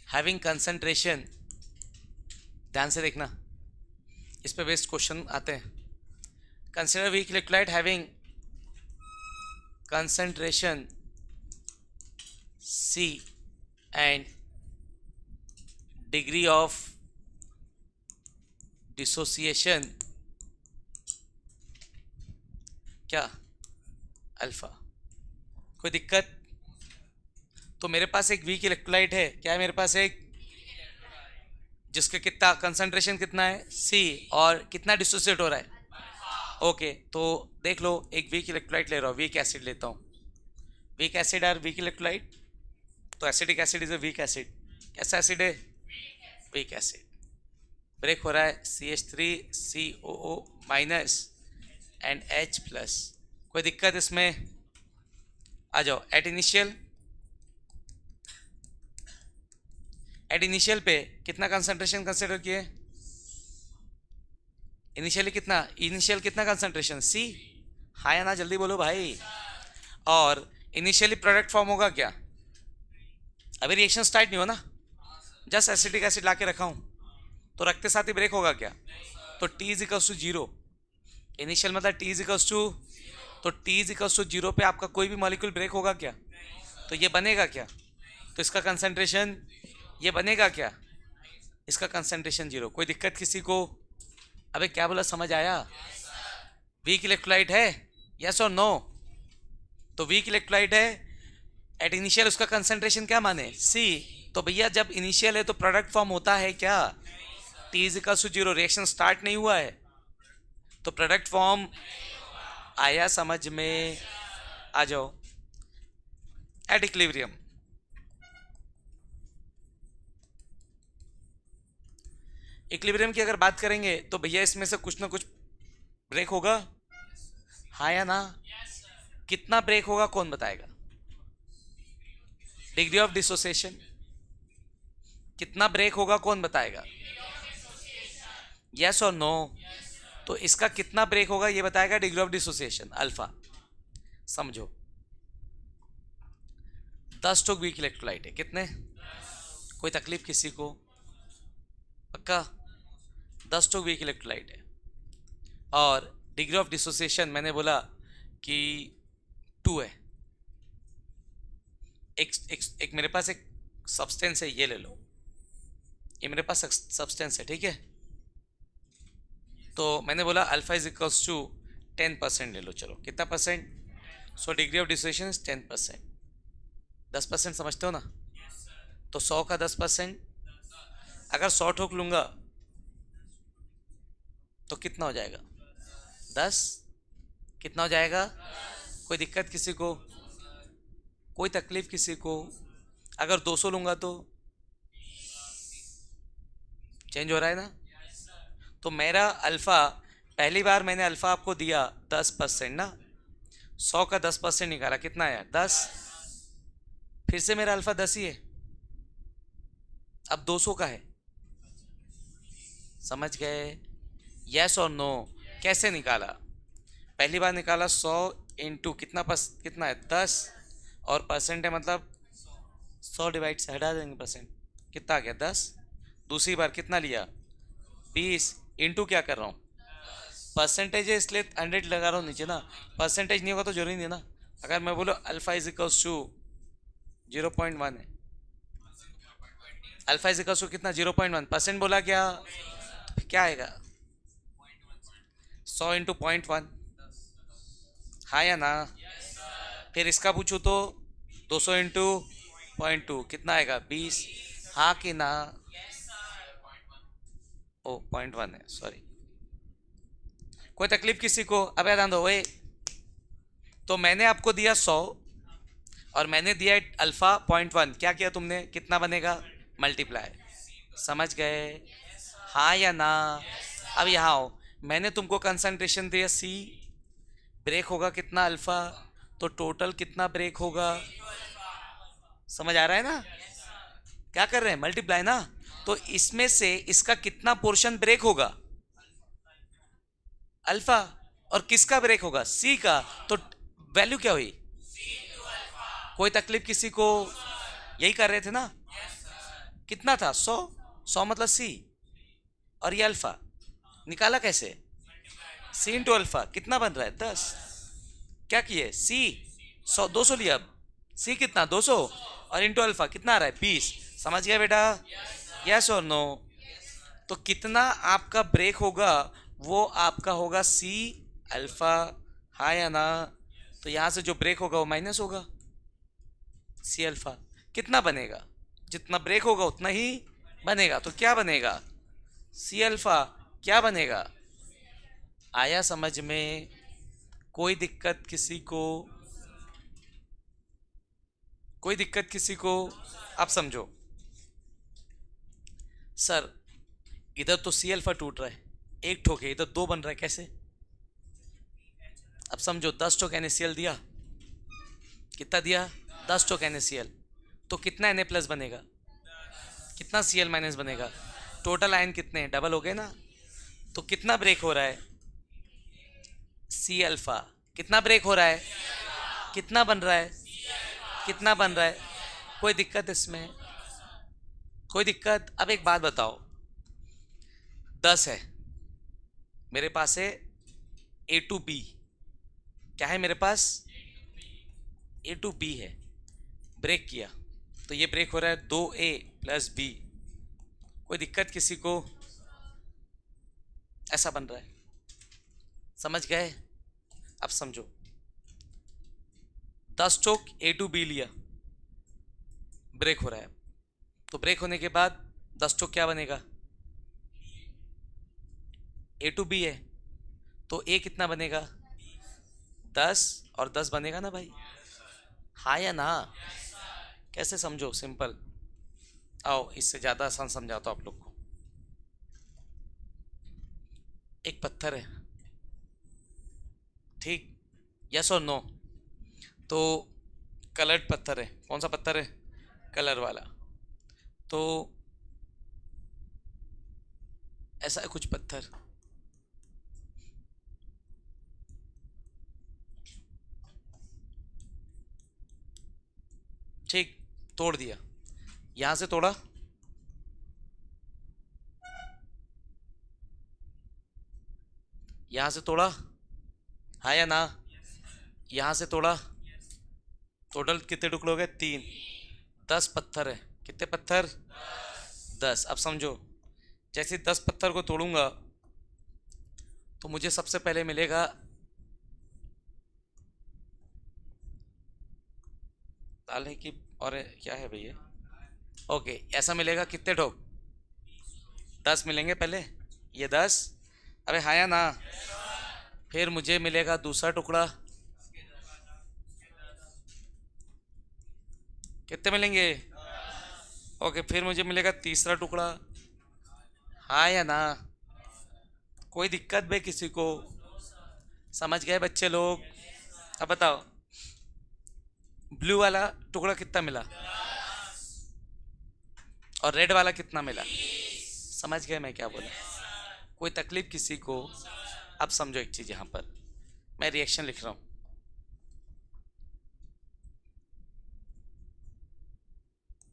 having concentration, ध्यान से देखना, इस पे बेस्ड क्वेश्चन आते हैं। Consider weak electrolyte having concentration C and degree of dissociation क्या? अल्फा। कोई दिक्कत? तो मेरे पास एक वीक इलेक्ट्रोलाइट है, क्या है मेरे पास? एक जिसका कितना कंसंट्रेशन कितना है? C, और कितना डिसोसिएट हो रहा है? ओके, तो देख लो, एक वीक इलेक्ट्रोलाइट ले रहा हूँ, वीक एसिड लेता हूँ। Weak acid are weak electrolyte, तो acidic acid is a weak acid. कैसा एसिड है? Weak acid. ब्रेक हो रहा है CH3COO minus and H plus. कोई दिक्कत इसमें? आ जाओ। एट इनिशियल पे कितना कंसंट्रेशन कंसिडर किए? इनिशियल कितना कंसंट्रेशन? C, हाँ या ना? जल्दी बोलो भाई। और इनिशियली प्रोडक्ट फॉर्म होगा क्या? अभी रिएक्शन स्टार्ट नहीं हो ना, जस्ट एसिटिक एसिड ला के रखा हूँ, तो रखते साथ ही ब्रेक होगा क्या? तो T is equals to zero, initial मतलब T इज इक्वल्स टू, तो T is equals to zero पे आपका कोई भी मॉलिक्यूल ब्रेक होगा क्या? तो ये बनेगा क्या? तो इसका कंसंट्रेशन, ये बनेगा क्या? इसका कंसंट्रेशन जीरो। कोई दिक्कत किसी को? अबे क्या बोला, समझ आया? वीक इलेक्ट्रोलाइट है, यस और नो? तो वीक इलेक्ट्रोलाइट है, एट इनिशियल उसका कंसंट्रेशन क्या माने? सी। तो भैया जब इनिशियल है तो प्रोडक्ट फॉर्म होता है क्या? T is equal to zero, reaction start नहीं हुआ है तो प्रोडक्ट फॉर्म आया समझ में? आ जाओ। एट इक्विलिब्रियम, इक्विलिब्रियम की अगर बात करेंगे तो भैया इसमें से कुछ ना कुछ ब्रेक होगा, हाँ या ना? कितना ब्रेक होगा कौन बताएगा? डिग्री ऑफ डिसोसिएशन, कितना ब्रेक होगा कौन बताएगा? यस और नो? तो इसका कितना ब्रेक होगा ये बताएगा डिग्री ऑफ डिसोसिएशन अल्फा। समझो 10 स्टोक वीक इलेक्ट्रोलाइट है, कितने? कोई तकलीफ किसी को? पक्का 10 स्टोक वीक इलेक्ट्रोलाइट है और डिग्री ऑफ डिसोसिएशन मैंने बोला कि 2 है। एक मेरे पास एक सब्सटेंस है, ये ले लो, ये मेरे पास सब्सटेंस है, ठीक है? तो मैंने बोला अल्फा इज इक्वल्स टू 10% ले लो, चलो कितना percent? So degree of dissociation is 10%। 10% समझते हो ना? तो 100 का 10%, अगर 100 ठोक लूंगा तो कितना हो जाएगा? 10। कितना हो जाएगा? कोई दिक्कत किसी को? कोई तकलीफ किसी को? अगर 200 लूंगा तो चेंज हो रहा है ना? तो मेरा अल्फा, पहली बार मैंने अल्फा आपको दिया 10% ना, 100 का 10% निकाला, कितना आया? 10। फिर से मेरा अल्फा 10 ही है, अब 200 का है। समझ गए? यस और नो? कैसे निकाला? पहली बार निकाला 100 इंटू कितना है? 10, और परसेंट है मतलब 100 डिवाइड से हटा देंगे परसेंट, कितना आ गया? 10। दूसरी बार कितना लिया? 20 इंटू क्या कर रहा हूँ? परसेंटेज है इसलिए 100 लगा रहा हूँ नीचे ना, परसेंटेज नहीं होगा तो जरूरी नहीं ना। अगर मैं बोलो अल्फा इज इक्वल्स टू 0.1 है, अल्फा इज इक्वल्स टू कितना? 0.1, परसेंट बोला क्या? क्या आएगा? 100 इंटू 0.1, हाँ या ना? फिर इसका पूछूँ तो 200 इंटू 0.2 कितना आएगा? 20, हाँ कि ना? ओ 0.1 है, सॉरी। कोई तकलीफ किसी को? अब याद दो वे। तो मैंने आपको दिया 100 और मैंने दिया अल्फा 0.1, क्या किया तुमने? कितना बनेगा? मल्टीप्लाई। समझ गए? हाँ या ना? अब यहाँ आओ, मैंने तुमको कंसंट्रेशन दिया C, ब्रेक होगा कितना? अल्फा, तो टोटल कितना ब्रेक होगा? समझ आ रहा है ना? क्या कर रहे हैं? मल्टीप्लाई ना। तो इसमें से इसका कितना पोर्शन ब्रेक होगा? अल्फा। और किसका ब्रेक होगा? C का। तो वैल्यू क्या हुई? कोई तकलीफ किसी को? यही कर रहे थे ना? कितना था? 100। 100 मतलब C, और ये अल्फा निकाला कैसे? C इंटू अल्फा, कितना बन रहा है? 10। क्या किए? C 100, 200 लिया, अब C कितना? 200, और इंटू अल्फा कितना आ रहा है? 20। समझ गया बेटा? यस और नो? तो कितना आपका ब्रेक होगा वो आपका होगा C अल्फा, हाँ या ना? तो यहां से जो ब्रेक होगा वो माइनस होगा, C अल्फा। कितना बनेगा? जितना ब्रेक होगा उतना ही बनेगा, तो क्या बनेगा? C alpha. क्या बनेगा? आया समझ में? कोई दिक्कत किसी को? कोई दिक्कत किसी को? आप समझो सर, इधर तो C अल्फा टूट रहा है, एक ठोक है, इधर 2 बन रहा है, कैसे? अब समझो 10 ठोक NaCl दिया, कितना दिया? 10 ठोक NaCl, तो कितना Na प्लस बनेगा? कितना Cl माइनस बनेगा? टोटल आयन कितने? डबल हो गए ना? तो कितना ब्रेक हो रहा है? C alpha. कितना ब्रेक हो रहा है? कितना बन रहा है, कितना बन रहा है? कोई दिक्कत इसमें? कोई दिक्कत? अब एक बात बताओ, 10 है मेरे पास है, ए टू बी, क्या है मेरे पास? ए टू बी है। ब्रेक किया तो ये ब्रेक हो रहा है 2A + B। कोई दिक्कत किसी को? ऐसा बन रहा है, समझ गए? अब समझो, 10 चौक ए टू बी लिया, ब्रेक हो रहा है, तो ब्रेक होने के बाद 10 चौक क्या बनेगा? ए टू बी है, तो ए कितना बनेगा? 10 और 10 बनेगा ना भाई, हाँ या ना? कैसे समझो? सिंपल। आओ इससे ज़्यादा आसान समझाता हूँ आप लोग को। एक पत्थर है, ठीक, यस और नो? तो कलर्ड पत्थर है, कौन सा पत्थर है? कलर वाला। तो ऐसा है कुछ पत्थर, ठीक, तोड़ दिया, यहां से तोड़ा, यहां से तोड़ा, हाँ या ना? यहां से तोड़ा, टोटल कितने टुकड़े हो गए? 3। 10 पत्थर है, कितने पत्थर? 10। अब समझो, जैसे 10 पत्थर को तोड़ूंगा तो मुझे सबसे पहले मिलेगा दाल है कि और क्या है भैया? ओके, ऐसा मिलेगा कितने ठोक? 10 मिलेंगे पहले, ये 10, अबे हाँ या ना? फिर मुझे मिलेगा दूसरा टुकड़ा, कितने मिलेंगे? ओके, फिर मुझे मिलेगा तीसरा टुकड़ा, हाँ या ना? कोई दिक्कत भाई किसी को? समझ गए बच्चे लोग? अब बताओ, ब्लू वाला टुकड़ा कितना मिला और रेड वाला कितना मिला? समझ गए मैं क्या बोला? कोई तकलीफ किसी को? अब समझो एक चीज, यहां पर मैं रिएक्शन लिख रहा हूं,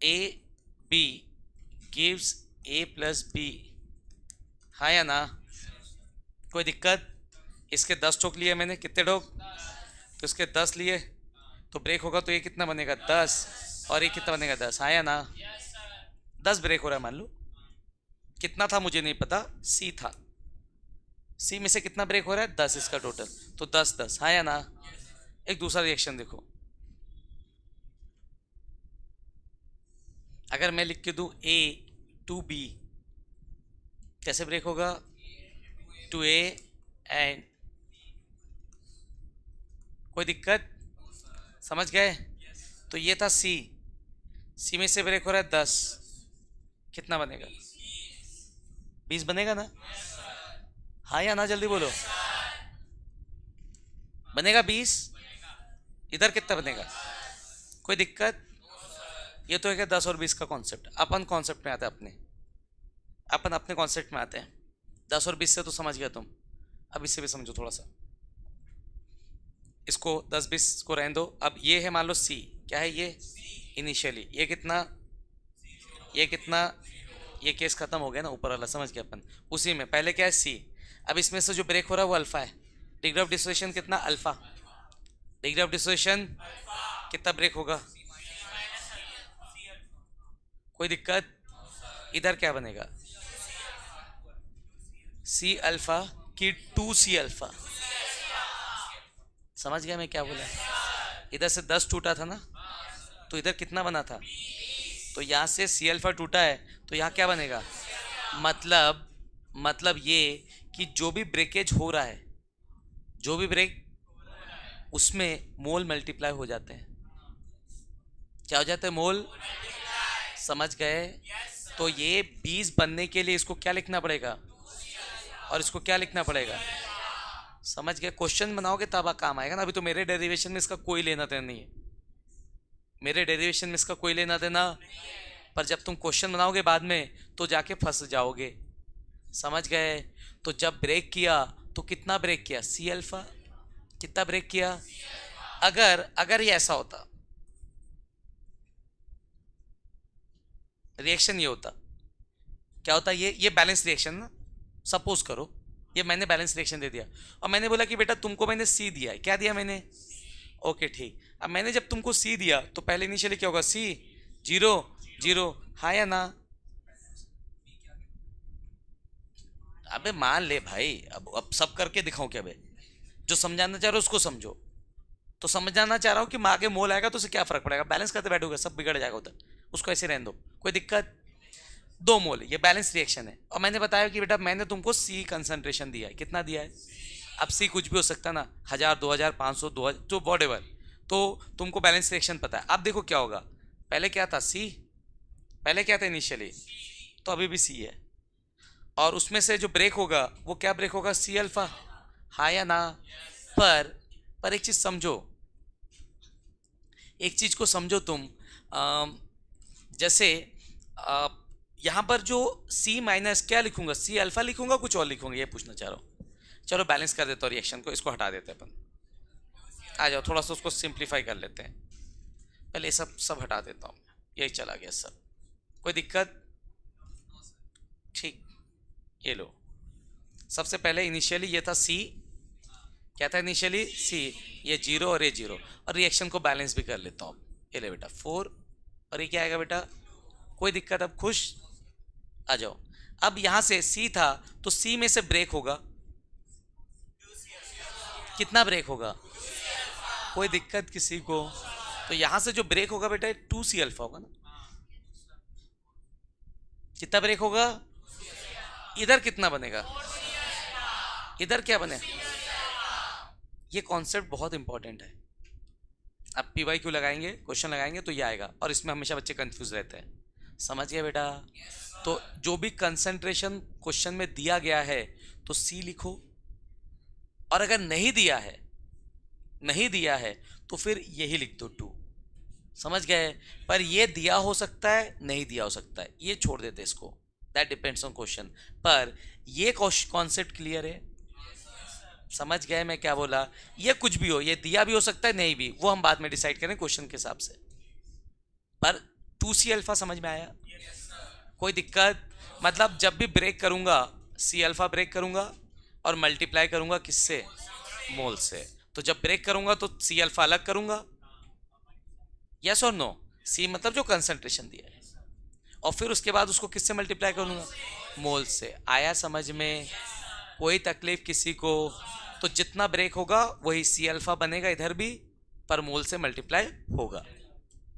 A B gives A + B, हाँ या ना? कोई दिक्कत? इसके 10 ठोक लिए मैंने, कितने ठोक? तो इसके 10 लिए, तो ब्रेक होगा तो ये कितना बनेगा? 10, और ये कितना बनेगा? 10, हाँ या ना? 10 ब्रेक हो रहा है मान लो, कितना था मुझे नहीं पता, C था, C में से कितना ब्रेक हो रहा है? 10 इसका टोटल, तो 10 10, हाँ या ना? एक दूसरा रिएक्शन देखो, अगर मैं लिख के दूं A to B, कैसे ब्रेक होगा? 2A एंड, कोई दिक्कत? समझ गए? तो ये था C में से ब्रेक हो रहा है 10, कितना बनेगा? 20 बनेगा ना? हाँ या ना? जल्दी बोलो, बनेगा 20? इधर कितना बनेगा? कोई दिक्कत? ये तो है कि 10 और 20 का कॉन्सेप्ट, अपन कॉन्सेप्ट में आते हैं अपने, अपन अपने कॉन्सेप्ट में आते हैं। 10 और 20 से तो समझ गया तुम, अब इससे भी समझो थोड़ा सा, इसको 10 20 को रहने दो। अब ये है मान लो C, क्या है ये? इनिशियली ये कितना, ये कितना, ये केस खत्म हो गया ना ऊपर वाला, समझ गया अपन? उसी में पहले क्या है? C। अब इसमें से जो ब्रेक हो रहा है वो अल्फा है, डिग्री ऑफ डिसोसिएशन कितना? अल्फा। डिग्री ऑफ डिसोसिएशन कितना ब्रेक होगा? कोई दिक्कत? इधर क्या बनेगा? C अल्फा की 2C अल्फा, समझ गया मैं क्या बोला? इधर से 10 टूटा था ना, तो इधर कितना बना था? तो यहाँ से C अल्फा टूटा है, तो यहाँ क्या बनेगा? मतलब ये कि जो भी ब्रेकेज हो रहा है, जो भी ब्रेक, उसमें मोल मल्टीप्लाई हो जाते हैं। क्या हो जाते हैं? मोल। समझ गए? तो ये 20 बनने के लिए इसको क्या लिखना पड़ेगा और इसको क्या लिखना पड़ेगा? समझ गए? क्वेश्चन बनाओगे तब काम आएगा ना, अभी तो मेरे डेरिवेशन में इसका कोई लेना देना नहीं है, मेरे डेरिवेशन में इसका कोई लेना देना, पर जब तुम क्वेश्चन बनाओगे बाद में तो जाके फंस जाओगे। समझ गए? तो जब ब्रेक किया तो कितना ब्रेक किया? C अल्फा, कितना ब्रेक किया? अगर अगर ये ऐसा होता, रिएक्शन ये होता, क्या होता, ये बैलेंस रिएक्शन ना, सपोज करो ये मैंने बैलेंस रिएक्शन दे दिया और मैंने बोला कि बेटा तुमको मैंने सी दिया है, क्या दिया मैंने, ओके ठीक। अब मैंने जब तुमको सी दिया तो पहले इनिशियली क्या होगा, सी 0 0, हाँ या ना। अबे मान ले भाई, अब सब करके दिखाऊं क्या बे, जो समझाना चाह रहा हो उसको समझो। तो समझाना चाह रहा हूँ कि माँ के मोल आएगा तो उसे क्या फर्क पड़ेगा, बैलेंस करते बैठोगे सब बिगड़ जाएगा उधर, उसको ऐसे रहने दो, कोई दिक्कत। 2 मोल ये बैलेंस रिएक्शन है और मैंने बताया कि बेटा मैंने तुमको सी कंसंट्रेशन दिया है, कितना दिया है, अब सी कुछ भी हो सकता है ना, 1000 2000 500 2000 तो वॉट एवर, तो तुमको बैलेंस रिएक्शन पता है। अब देखो क्या होगा, पहले क्या था सी, पहले क्या था इनिशियली, तो अभी भी सी है, और उसमें से जो ब्रेक होगा वो क्या ब्रेक होगा, सी अल्फा, हाँ या ना। पर एक चीज समझो, एक चीज को समझो तुम, जैसे यहाँ पर जो C माइनस क्या लिखूंगा, C अल्फा लिखूंगा कुछ और लिखूंगा, ये पूछना चाह रहा हूँ। चलो बैलेंस कर देता हूँ रिएक्शन को, इसको हटा देते हैं अपन, आ जाओ थोड़ा सा उसको सिंप्लीफाई कर लेते हैं। पहले सब सब हटा देता हूँ, यही चला गया सब, कोई दिक्कत, ठीक। ये लो, सबसे पहले इनिशियली ये था C, क्या था इनिशियली C, ये 0 और ये 0, और रिएक्शन को बैलेंस भी कर लेता हूँ। ये ले बेटा 4, और ये क्या आएगा बेटा, कोई दिक्कत, अब खुश, आ जाओ। अब यहां से C था तो C में से ब्रेक होगा, कितना ब्रेक होगा, कोई दिक्कत किसी को, तो यहां से जो ब्रेक होगा बेटा 2C अल्फा होगा ना, कितना ब्रेक होगा, इधर कितना बनेगा, इधर क्या बने, ये कॉन्सेप्ट बहुत इंपॉर्टेंट है। अब पीवाई क्यों लगाएंगे, क्वेश्चन लगाएंगे तो ये आएगा, और इसमें हमेशा बच्चे कंफ्यूज रहते हैं, समझ गए बेटा। तो जो भी कंसंट्रेशन क्वेश्चन में दिया गया है तो सी लिखो, और अगर नहीं दिया है, नहीं दिया है तो फिर यही लिख दो 2, समझ गए। पर ये दिया हो सकता है, नहीं दिया हो सकता है, ये छोड़ देते इसको, दैट डिपेंड्स ऑन क्वेश्चन। पर ये कॉन्सेप्ट क्लियर है, समझ गए मैं क्या बोला, ये कुछ भी हो, ये दिया भी हो सकता है नहीं भी, वो हम बाद में डिसाइड करें क्वेश्चन के हिसाब से। पर 2C अल्फा समझ में आया, कोई दिक्कत, मतलब जब भी ब्रेक करूंगा C अल्फा ब्रेक करूंगा और मल्टीप्लाई करूंगा किससे, मोल से, तो जब ब्रेक करूंगा तो C अल्फा अलग करूंगा, यस और नो, C मतलब जो कंसंट्रेशन दिया है, और फिर उसके बाद उसको किससे मल्टीप्लाई करूंगा, मोल से। आया समझ में, कोई तकलीफ किसी को, तो जितना ब्रेक होगा वही C अल्फा बनेगा इधर भी, पर मोल से मल्टीप्लाई होगा,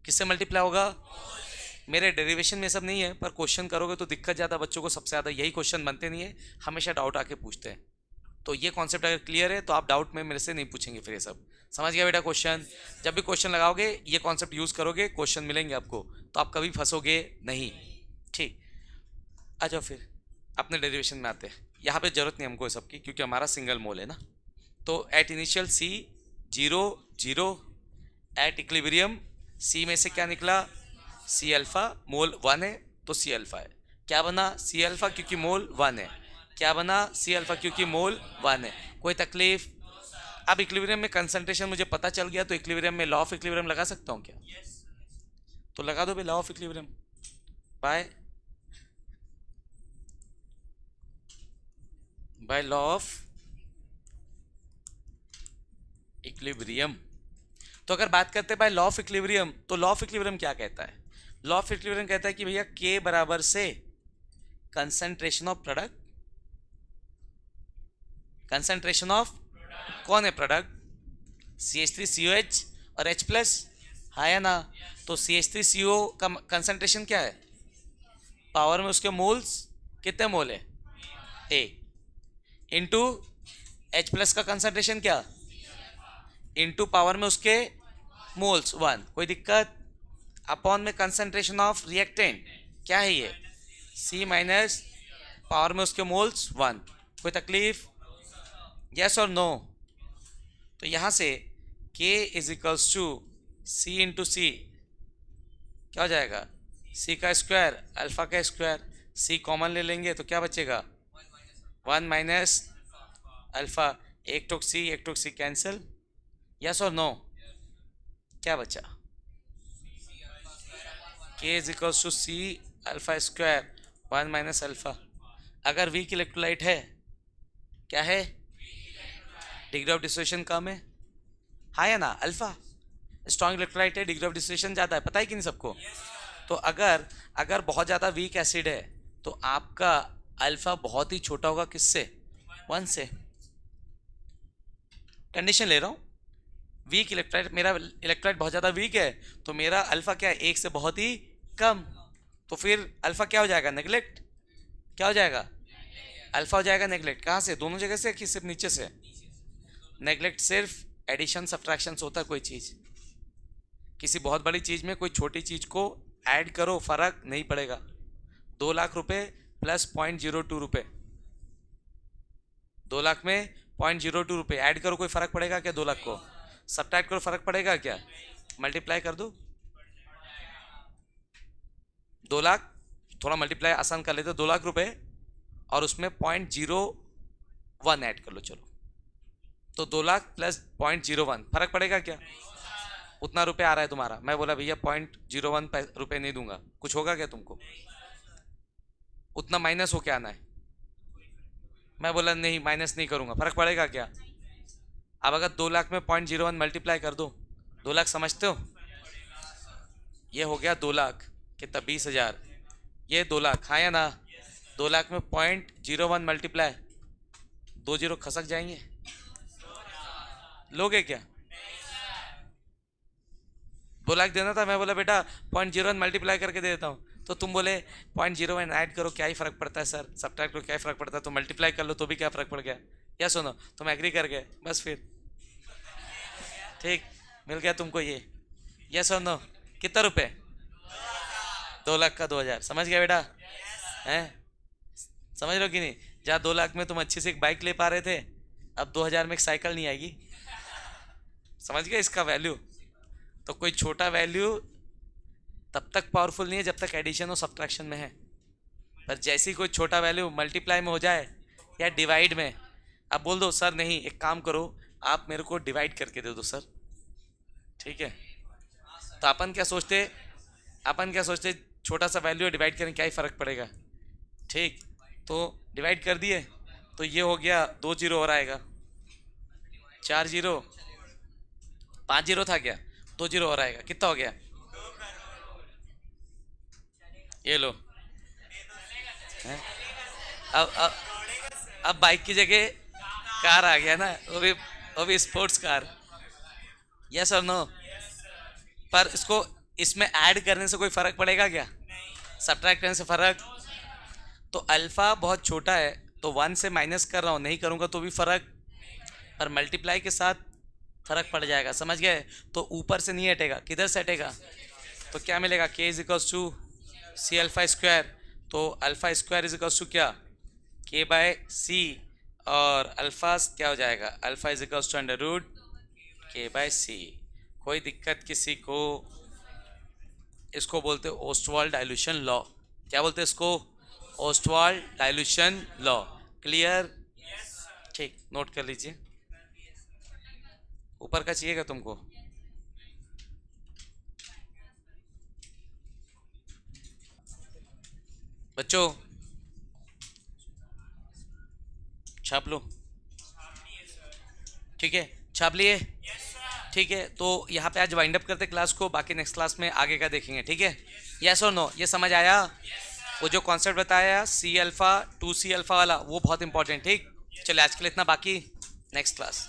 किससे मल्टीप्लाई होगा, मेरे डेरिवेशन में सब नहीं है, पर क्वेश्चन करोगे तो दिक्कत ज़्यादा, बच्चों को सबसे ज़्यादा यही क्वेश्चन बनते नहीं है, हमेशा डाउट आके पूछते हैं। तो ये कॉन्सेप्ट अगर क्लियर है तो आप डाउट में मेरे से नहीं पूछेंगे फिर ये सब, समझ गया बेटा। क्वेश्चन जब भी क्वेश्चन लगाओगे ये कॉन्सेप्ट यूज़ करोगे, क्वेश्चन मिलेंगे आपको, तो आप कभी फंसोगे नहीं, ठीक। आ जाओ फिर अपने डेरिवेशन में आते हैं, यहाँ पे जरूरत नहीं हमको सबकी क्योंकि हमारा सिंगल मोल है ना। तो at initial C 0 0, at equilibrium C में से क्या निकला, C अल्फा, मोल 1 है तो C अल्फा है, क्या बना C अल्फा क्योंकि मोल 1 है, क्या बना C अल्फा क्योंकि मोल 1 है, कोई तकलीफ। अब इक्विलिब्रियम में कंसंट्रेशन मुझे पता चल गया तो इक्विलिब्रियम में लॉ ऑफ इक्विलिब्रियम लगा सकता हूँ क्या, तो लगा दो भाई law of equilibrium, by law of equilibrium. तो अगर बात करते हैं बाय लॉ ऑफ इक्विलिब्रियम, तो लॉ ऑफ इक्विलिब्रियम क्या कहता है, लॉ ऑफ इक्विलिब्रियम कहता है कि भैया K बराबर से concentration of product, concentration of कौन है प्रोडक्ट, CH3COH और H प्लस, हाँ या ना। तो CH3CO का कंसंट्रेशन क्या है, पावर में उसके मोल्स कितने मोल है, A, इंटू H प्लस का कंसंट्रेशन क्या, इंटू पावर में उसके मोल्स 1, कोई दिक्कत, अपॉन में कंसंट्रेशन ऑफ रिएक्टेंट क्या है ये, C माइनस पावर में उसके मोल्स 1, कोई तकलीफ, यस और नो। तो यहां से K is equals to C into C, क्या हो जाएगा, C का स्क्वायर अल्फा का स्क्वायर, C कॉमन ले लेंगे तो क्या बचेगा, 1 माइनस अल्फा, एक टोक C एक टोक C कैंसिल, यस और नो। क्या बचा? K is equals to C alpha square 1 minus alpha. अगर वीक इलेक्ट्रोलाइट है, क्या है? डिग्री ऑफ डिसोसिएशन कम है, हाँ या ना? अल्फा स्ट्रॉन्ग इलेक्ट्रोलाइट है, डिग्री ऑफ डिसोसिएशन ज़्यादा है, पता है कि नहीं सबको? तो अगर अगर बहुत ज़्यादा वीक एसिड है तो आपका अल्फा बहुत ही छोटा होगा, किससे? 1 से। कंडीशन ले रहा हूँ, वीक इलेक्ट्रोलाइट, मेरा इलेक्ट्रोलाइट बहुत ज़्यादा वीक है तो मेरा अल्फा क्या है? 1 से बहुत ही कम। तो फिर अल्फा क्या हो जाएगा? नेगलेक्ट। क्या हो जाएगा? अल्फा हो जाएगा नेगलेक्ट। कहाँ से? दोनों जगह से कि सिर्फ नीचे से? नेगलेक्ट सिर्फ एडिशन सब्ट्रैक्शन से होता है। कोई चीज़, किसी बहुत बड़ी चीज़ में कोई छोटी चीज़ को ऐड करो, फर्क नहीं पड़ेगा। 2 लाख रुपए प्लस 0.02 रुपये, 2 लाख में 0.02 रुपये ऐड करो, कोई फर्क पड़ेगा क्या? 2 लाख को सब्ट्रैक्ट करो, फर्क पड़ेगा क्या? मल्टीप्लाई कर दो 2 लाख, थोड़ा मल्टीप्लाई आसान कर लेते, 2 लाख रुपए और उसमें 0.01 ऐड कर लो, चलो तो 2 लाख प्लस 0.01 फर्क पड़ेगा क्या? उतना रुपए आ रहा है तुम्हारा, मैं बोला भैया 0.01 रुपये नहीं दूंगा, कुछ होगा क्या तुमको? उतना माइनस हो के आना है, मैं बोला नहीं माइनस नहीं करूंगा, फर्क पड़ेगा क्या? अब अगर 2 लाख में 0.01 मल्टीप्लाई कर दो, 2 लाख समझते हो? ये हो गया 2 लाख, कितना? 20,000। ये 2 लाख, हाँ या ना? 2 लाख में 0.01 मल्टीप्लाई, 2 जीरो खसक जाएंगे, लोगे क्या? 2 लाख देना था, मैं बोला बेटा 0.01 मल्टीप्लाई करके दे देता हूँ, तो तुम बोले 0.01 ऐड करो, क्या ही फर्क पड़ता है सर, सब्ट्रैक्ट करो क्या ही फर्क पड़ता है, तो मल्टीप्लाई कर लो तो भी क्या फर्क पड़ गया? या सुनो, तुम एग्री कर गए, बस फिर ठीक, मिल गया तुमको ये। या सुनो, कितना रुपए? 2 लाख का 2,000, समझ गया बेटा? हैं? समझ लो कि नहीं? जहाँ 2 लाख में तुम अच्छी से एक बाइक ले पा रहे थे, अब 2,000 में एक साइकिल नहीं आएगी। समझ गए इसका वैल्यू? तो कोई छोटा वैल्यू तब तक पावरफुल नहीं है जब तक एडिशन और सब्ट्रैक्शन में है, पर जैसे ही कोई छोटा वैल्यू मल्टीप्लाई में हो जाए या डिवाइड में, अब बोल दो सर नहीं, एक काम करो आप मेरे को डिवाइड करके दे दो सर, ठीक है? तो अपन क्या सोचते, छोटा सा वैल्यू डिवाइड करें क्या ही फर्क पड़ेगा, ठीक? तो डिवाइड कर दिए तो ये हो गया 2 जीरो और आएगा, 4 जीरो, 5 जीरो था क्या? 2 जीरो और आएगा, कितना हो गया? ये लो हैं? अब बाइक की जगह कार आ गया ना, वो भी स्पोर्ट्स कार। यस और नो? पर इसको इसमें ऐड करने से कोई फर्क पड़ेगा क्या? सब्ट्रैक्ट करने से फर्क? तो अल्फा बहुत छोटा है तो 1 से माइनस कर रहा हूँ, नहीं करूँगा तो भी फर्क, पर मल्टीप्लाई के साथ फर्क पड़ जाएगा, समझ गए? तो ऊपर से नहीं हटेगा, किधर से हटेगा? तो क्या मिलेगा? K is equals to C alpha square, तो alpha square is equals to क्या? के बाय सी, और अल्फा क्या हो जाएगा? Alpha is equals to under root K by C. कोई दिक्कत किसी को? इसको बोलते हैं ओस्टवाल्ड डाइल्यूशन लॉ। क्या बोलते हैं इसको? Ostwald dilution law. क्लियर? ठीक, नोट कर लीजिए। ऊपर का चाहिएगा तुमको? बच्चों छाप लो, ठीक है? छाप लिए? ठीक है, तो यहाँ पे आज वाइंड अप करते क्लास को, बाकी नेक्स्ट क्लास में आगे का देखेंगे, ठीक है? यस और नो? ये समझ आया? वो जो कॉन्सेप्ट बताया सी अल्फा 2C अल्फा वाला, वो बहुत इंपॉर्टेंट, ठीक? चलिए आज के लिए इतना, बाकी नेक्स्ट क्लास।